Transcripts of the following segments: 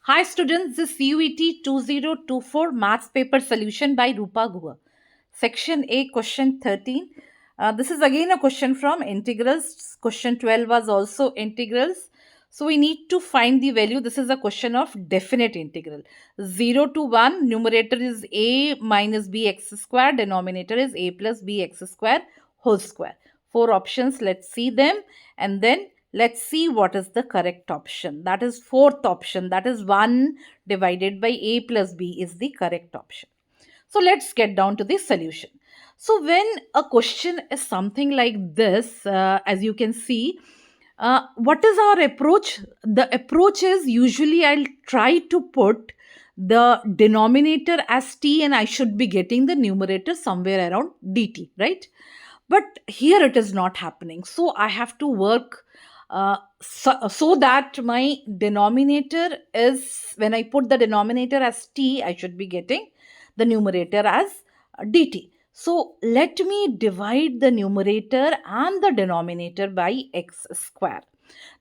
Hi students, this CUET 2024 Maths Paper Solution by Rupa Guha. Section A, question 13. This is again a question from integrals. Question 12 was also integrals. So we need to find the value. This is a question of definite integral. 0 to 1, numerator is a minus bx square, denominator is a plus bx square whole square. Four options, let's see them, and then let's see what is the correct option. That is fourth option, that is 1 divided by a plus b is the correct option. So let's get down to the solution. So when a question is something like this, as you can see, what is our approach? The approach is usually I'll try to put the denominator as t and I should be getting the numerator somewhere around dt, right? But here it is not happening. So I have to work so that my denominator is, when I put the denominator as t, I should be getting the numerator as dt. So let me divide the numerator and the denominator by x square.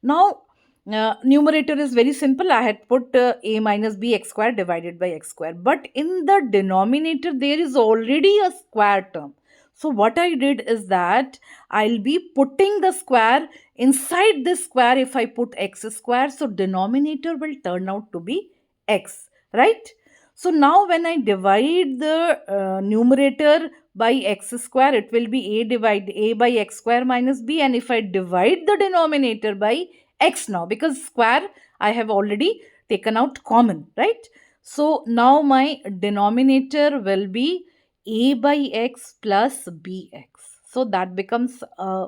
Now, numerator is very simple. I had put a minus b x square divided by x square. But in the denominator, there is already a square term. So what I did is that I'll be putting the square inside this square if I put x square. So denominator will turn out to be x, right? So now when I divide the numerator by x square, it will be a by x square minus b. And if I divide the denominator by x now, because square I have already taken out common, right? So now my denominator will be a by x plus bx. So that becomes a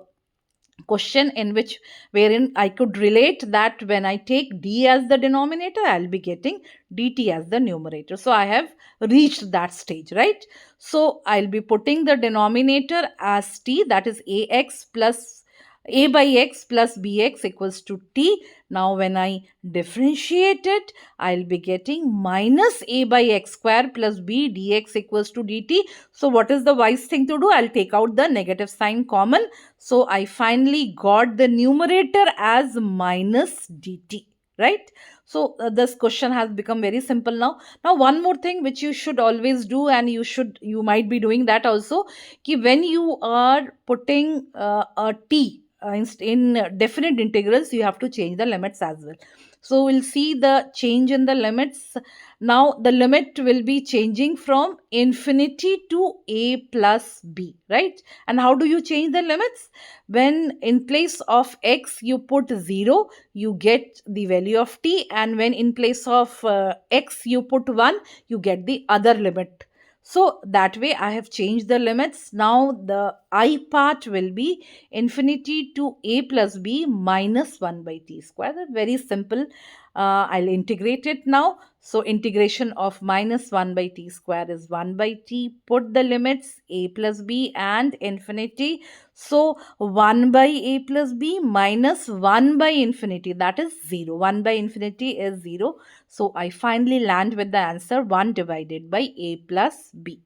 question in which, wherein I could relate that when I take d as the denominator, I'll be getting dt as the numerator. So I have reached that stage, right? So I'll be putting the denominator as t, that is ax plus a by x plus bx equals to t. Now when I differentiate it, I'll be getting minus a by x square plus b dx equals to dt. So what is the wise thing to do? I'll take out the negative sign common. So I finally got the numerator as minus dt, right? So this question has become very simple now. Now one more thing which you should always do, and you might be doing that also, ki when you are putting a t in definite integrals, you have to change the limits as well. So we'll see the change in the limits. Now the limit will be changing from infinity to a plus b, right? And how do you change the limits? When in place of x you put 0, you get the value of t, and when in place of x you put 1, you get the other limit. So that way I have changed the limits. Now the I part will be infinity to a plus b minus 1 by t square. That's very simple. I'll integrate it now. So integration of minus 1 by t square is 1 by t. Put the limits a plus b and infinity. So 1 by a plus b minus 1 by infinity, that is 0. 1 by infinity is 0. So I finally land with the answer 1 divided by a plus b.